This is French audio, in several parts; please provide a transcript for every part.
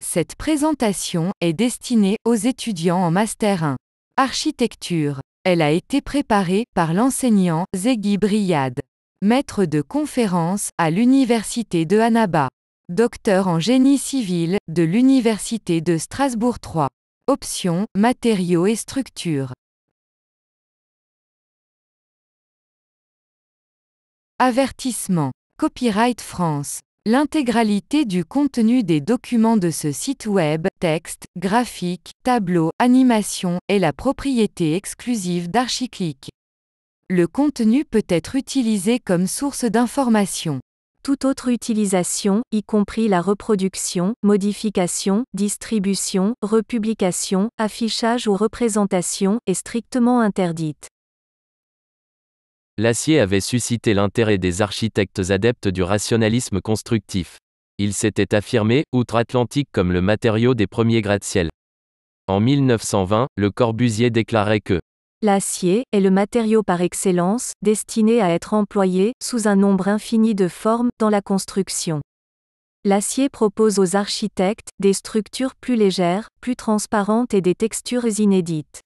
Cette présentation est destinée aux étudiants en Master 1. Architecture. Elle a été préparée par l'enseignant Zeghib Riyad, maître de conférences à l'Université de Annaba, docteur en génie civil de l'Université de Strasbourg 3. Option, matériaux et structures. Avertissement. Copyright France. L'intégralité du contenu des documents de ce site web, texte, graphiques, tableaux, animations, est la propriété exclusive d'Archiclick. Le contenu peut être utilisé comme source d'information. Toute autre utilisation, y compris la reproduction, modification, distribution, republication, affichage ou représentation, est strictement interdite. L'acier avait suscité l'intérêt des architectes adeptes du rationalisme constructif. Il s'était affirmé, outre-Atlantique, comme le matériau des premiers gratte-ciel. En 1920, Le Corbusier déclarait que l'acier est le matériau par excellence, destiné à être employé, sous un nombre infini de formes, dans la construction. L'acier propose aux architectes des structures plus légères, plus transparentes et des textures inédites.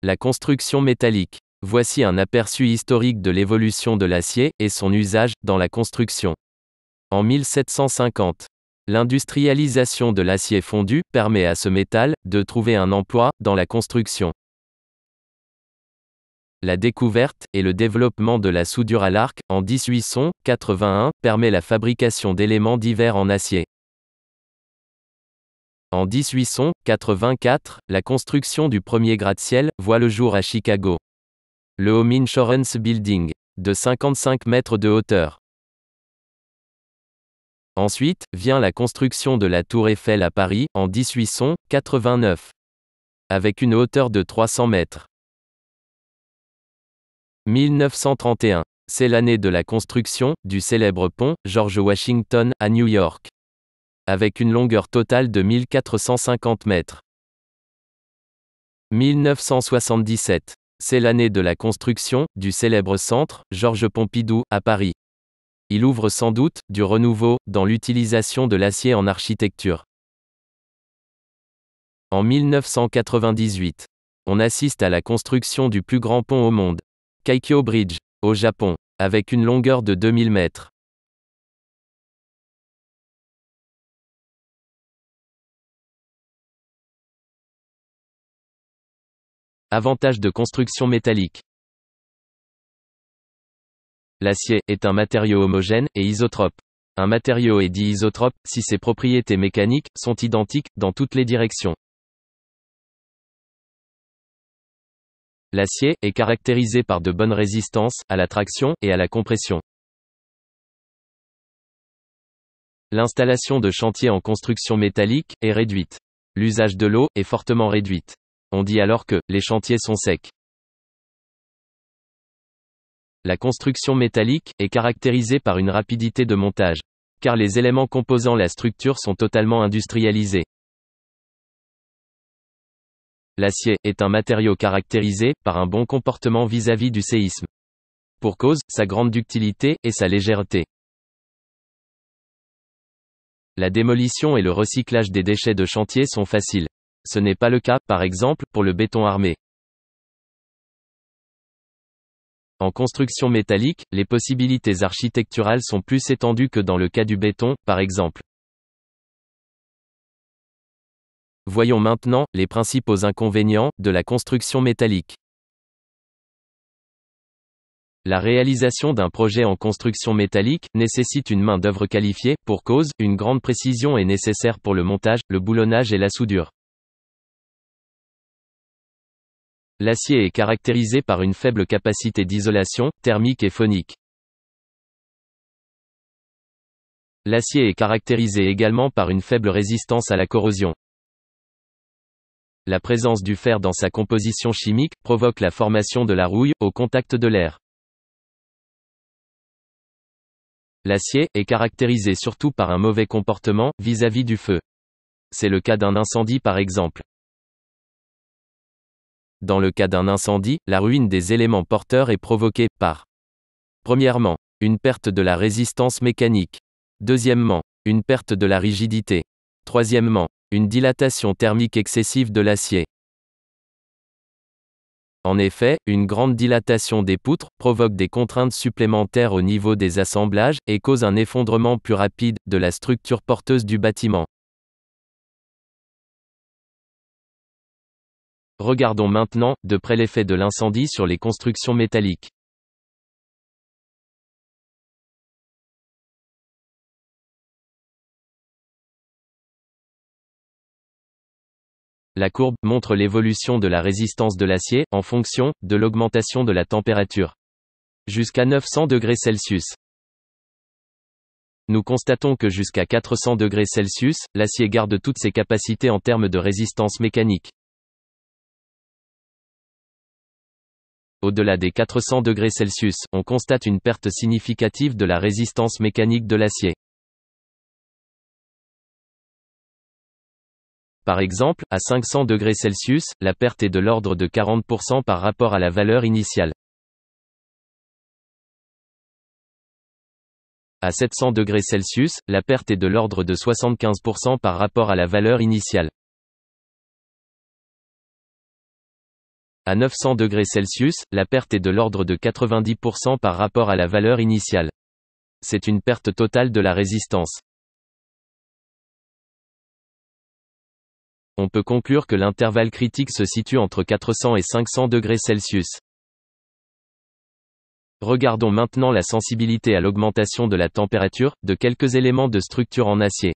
la construction métallique. Voici un aperçu historique de l'évolution de l'acier et son usage dans la construction. En 1750, l'industrialisation de l'acier fondu permet à ce métal de trouver un emploi dans la construction. La découverte et le développement de la soudure à l'arc en 1881 permet la fabrication d'éléments divers en acier. En 1884, la construction du premier gratte-ciel voit le jour à Chicago. Le Home Insurance Building, de 55 mètres de hauteur. Ensuite, vient la construction de la Tour Eiffel à Paris, en 1889. Avec une hauteur de 300 mètres. 1931. C'est l'année de la construction du célèbre pont George Washington à New York. Avec une longueur totale de 1450 mètres. 1977. C'est l'année de la construction du célèbre centre Georges Pompidou à Paris. Il ouvre sans doute du renouveau dans l'utilisation de l'acier en architecture. En 1998, on assiste à la construction du plus grand pont au monde, Kaikyo Bridge, au Japon, avec une longueur de 2000 mètres. Avantages de construction métallique. L'acier est un matériau homogène et isotrope. Un matériau est dit isotrope si ses propriétés mécaniques sont identiques dans toutes les directions. L'acier est caractérisé par de bonnes résistances à la traction et à la compression. L'installation de chantiers en construction métallique est réduite. L'usage de l'eau est fortement réduite. On dit alors que les chantiers sont secs. La construction métallique est caractérisée par une rapidité de montage, car les éléments composant la structure sont totalement industrialisés. L'acier est un matériau caractérisé par un bon comportement vis-à-vis du séisme. Pour cause, sa grande ductilité et sa légèreté. La démolition et le recyclage des déchets de chantier sont faciles. Ce n'est pas le cas, par exemple, pour le béton armé. En construction métallique, les possibilités architecturales sont plus étendues que dans le cas du béton, par exemple. Voyons maintenant les principaux inconvénients de la construction métallique. La réalisation d'un projet en construction métallique nécessite une main-d'œuvre qualifiée, pour cause, une grande précision est nécessaire pour le montage, le boulonnage et la soudure. L'acier est caractérisé par une faible capacité d'isolation, thermique et phonique. L'acier est caractérisé également par une faible résistance à la corrosion. La présence du fer dans sa composition chimique provoque la formation de la rouille au contact de l'air. L'acier est caractérisé surtout par un mauvais comportement vis-à-vis du feu. C'est le cas d'un incendie par exemple. Dans le cas d'un incendie, la ruine des éléments porteurs est provoquée par, premièrement, une perte de la résistance mécanique. Deuxièmement, une perte de la rigidité. Troisièmement, une dilatation thermique excessive de l'acier. En effet, une grande dilatation des poutres provoque des contraintes supplémentaires au niveau des assemblages et cause un effondrement plus rapide de la structure porteuse du bâtiment. Regardons maintenant de près l'effet de l'incendie sur les constructions métalliques. La courbe montre l'évolution de la résistance de l'acier en fonction de l'augmentation de la température. Jusqu'à 900 degrés Celsius. Nous constatons que jusqu'à 400 degrés Celsius, l'acier garde toutes ses capacités en termes de résistance mécanique. Au-delà des 400 degrés Celsius, on constate une perte significative de la résistance mécanique de l'acier. Par exemple, à 500 degrés Celsius, la perte est de l'ordre de 40% par rapport à la valeur initiale. À 700 degrés Celsius, la perte est de l'ordre de 75% par rapport à la valeur initiale. À 900 degrés Celsius, la perte est de l'ordre de 90% par rapport à la valeur initiale. C'est une perte totale de la résistance. On peut conclure que l'intervalle critique se situe entre 400 et 500 degrés Celsius. Regardons maintenant la sensibilité à l'augmentation de la température de quelques éléments de structure en acier.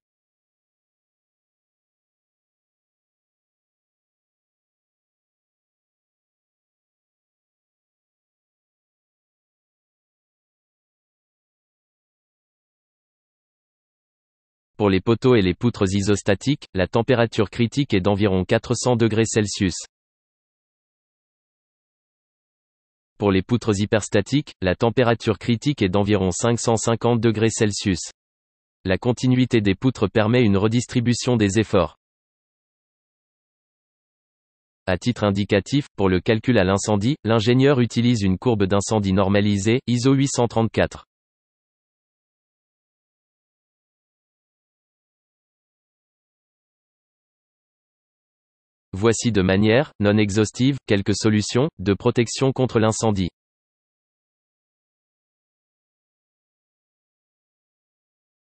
Pour les poteaux et les poutres isostatiques, la température critique est d'environ 400 degrés Celsius. Pour les poutres hyperstatiques, la température critique est d'environ 550 degrés Celsius. La continuité des poutres permet une redistribution des efforts. À titre indicatif, pour le calcul à l'incendie, l'ingénieur utilise une courbe d'incendie normalisée, ISO 834. Voici de manière, non exhaustive, quelques solutions de protection contre l'incendie.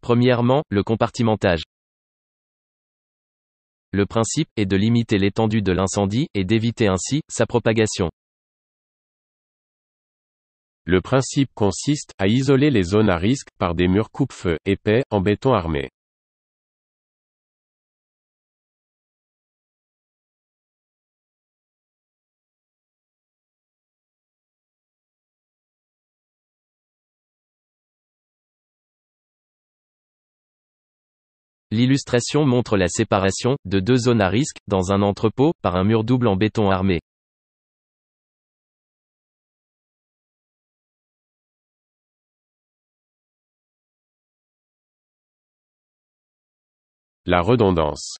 Premièrement, le compartimentage. Le principe est de limiter l'étendue de l'incendie et d'éviter ainsi sa propagation. Le principe consiste à isoler les zones à risque par des murs coupe-feu épais en béton armé. L'illustration montre la séparation de deux zones à risque dans un entrepôt par un mur double en béton armé. La redondance.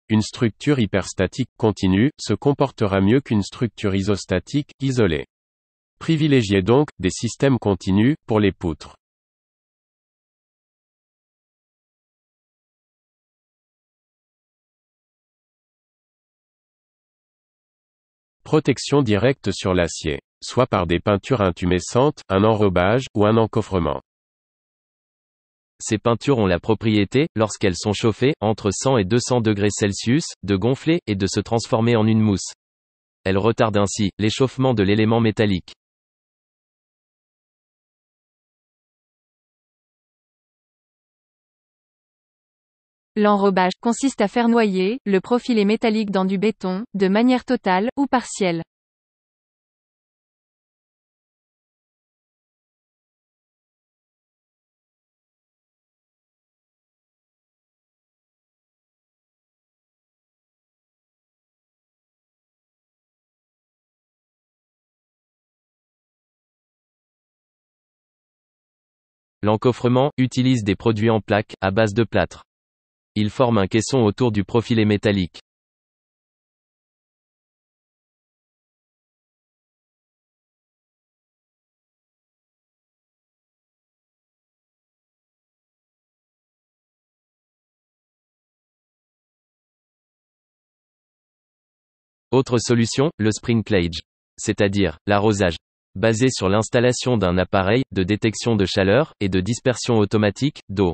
Une structure hyperstatique continue se comportera mieux qu'une structure isostatique isolée. Privilégiez donc des systèmes continus pour les poutres. Protection directe sur l'acier, soit par des peintures intumescentes, un enrobage ou un encoffrement. Ces peintures ont la propriété, lorsqu'elles sont chauffées, entre 100 et 200 degrés Celsius, de gonfler et de se transformer en une mousse. Elles retardent ainsi l'échauffement de l'élément métallique. L'enrobage consiste à faire noyer le profilé métallique dans du béton, de manière totale ou partielle. L'encoffrement utilise des produits en plaques à base de plâtre. Ils forment un caisson autour du profilé métallique. Autre solution, le sprinklage. C'est-à-dire, l'arrosage. Basé sur l'installation d'un appareil, de détection de chaleur, et de dispersion automatique, d'eau.